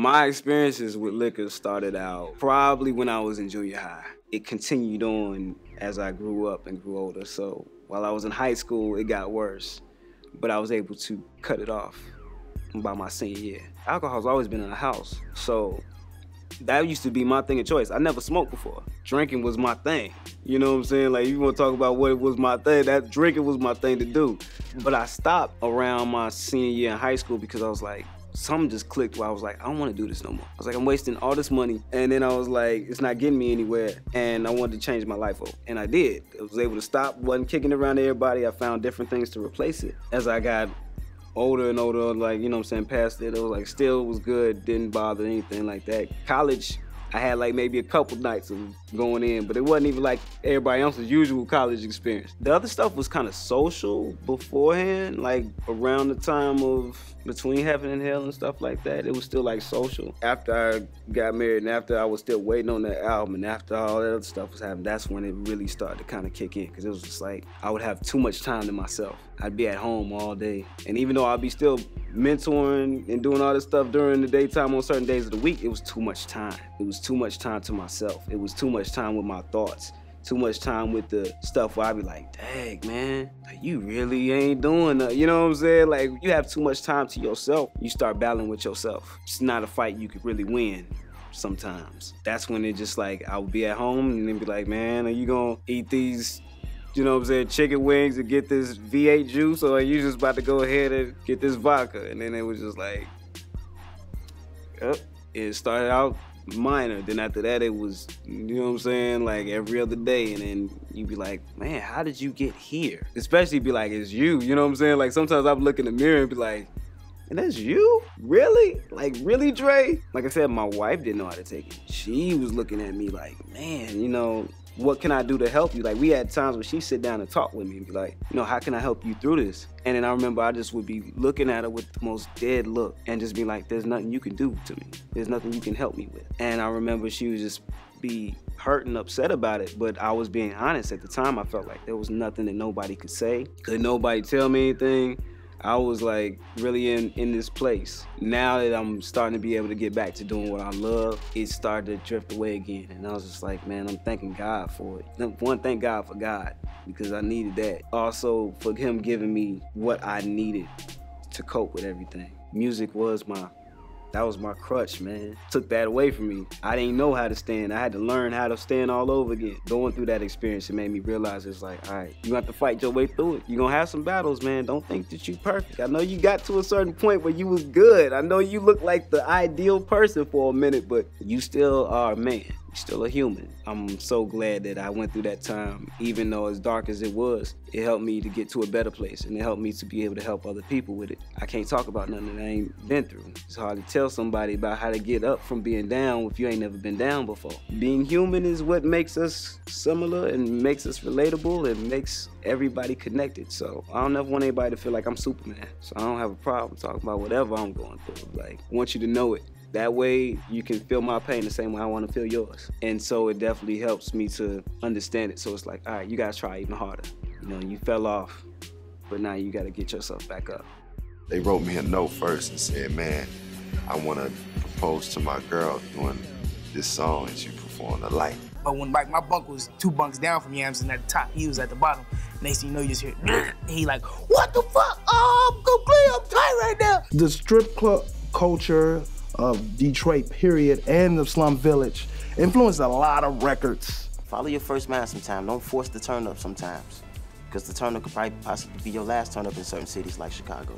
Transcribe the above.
My experiences with liquor started out probably when I was in junior high. It continued on as I grew up and grew older. So while I was in high school, it got worse, but I was able to cut it off by my senior year. Alcohol's always been in the house, so that used to be my thing of choice. I never smoked before. Drinking was my thing. You know what I'm saying? Like, you want to talk about what was my thing, that drinking was my thing to do. But I stopped around my senior year in high school because I was like, something just clicked where I was like, I don't want to do this no more. I was like, I'm wasting all this money. And then I was like, it's not getting me anywhere. And I wanted to change my life over. And I did. I was able to stop, wasn't kicking around everybody. I found different things to replace it. As I got older and older, like, you know what I'm saying, past it, it was like, still was good, didn't bother anything like that. College, I had like maybe a couple nights of going in, but it wasn't even like everybody else's usual college experience. The other stuff was kind of social beforehand, like around the time of Between Heaven and Hell and stuff like that. It was still like social. After I got married and after I was still waiting on that album and after all that other stuff was happening, that's when it really started to kind of kick in, because it was just like I would have too much time to myself. I'd be at home all day. And even though I'd be still mentoring and doing all this stuff during the daytime on certain days of the week, it was too much time. It was too much time to myself. It was too much time with my thoughts. Too much time with the stuff where I be like, dang, man, like, you really ain't doing nothing. You know what I'm saying? Like, you have too much time to yourself. You start battling with yourself. It's not a fight you could really win sometimes. That's when it just like, I would be at home and then be like, man, are you gonna eat these, you know what I'm saying, chicken wings and get this V8 juice, or are you just about to go ahead and get this vodka? And then it was just like, yep. It started out minor, then after that it was, you know what I'm saying, like every other day, and then you'd be like, man, how did you get here? Especially be like, it's you know what I'm saying? Like sometimes I would look in the mirror and be like, and that's you? Really? Like, really, Dre? Like I said, my wife didn't know how to take it. She was looking at me like, man, you know, what can I do to help you? Like, we had times where she'd sit down and talk with me and be like, you know, how can I help you through this? And then I remember I just would be looking at her with the most dead look and just be like, there's nothing you can do to me. There's nothing you can help me with. And I remember she would just be hurt and upset about it, but I was being honest. At the time, I felt like there was nothing that nobody could say. Could nobody tell me anything? I was like really in this place. Now that I'm starting to be able to get back to doing what I love, it started to drift away again. And I was just like, man, I'm thanking God for it. One, thank God for God, because I needed that. Also for him giving me what I needed to cope with everything. Music was that was my crutch, man. Took that away from me. I didn't know how to stand. I had to learn how to stand all over again. Going through that experience, it made me realize it's like, all right, you have to fight your way through it. You're gonna have some battles, man. Don't think that you perfect. I know you got to a certain point where you was good. I know you look like the ideal person for a minute, but you still are a man. You're still a human. I'm so glad that I went through that time. Even though as dark as it was, it helped me to get to a better place, and it helped me to be able to help other people with it. I can't talk about nothing that I ain't been through. It's hard to tell somebody about how to get up from being down if you ain't never been down before. Being human is what makes us similar and makes us relatable and makes everybody connected. So I don't ever want anybody to feel like I'm Superman. So I don't have a problem talking about whatever I'm going through. Like, I want you to know it. That way you can feel my pain the same way I want to feel yours. And so it definitely helps me to understand it. So it's like, all right, you gotta try even harder. You know, you fell off, but now you gotta get yourself back up. They wrote me a note first and said, man, I want to propose to my girl doing this song and she performed the light. But when like my bunk was 2 bunks down from Yams and at the top, he was at the bottom. Next thing you know, you just hear, and he like, what the fuck? Oh, I'm complete, I'm tight right now. The strip club culture of Detroit, period, and the slum village influenced a lot of records. Follow your first mind sometime. Don't force the turn up sometimes, because the turn up could probably possibly be your last turn up in certain cities like Chicago.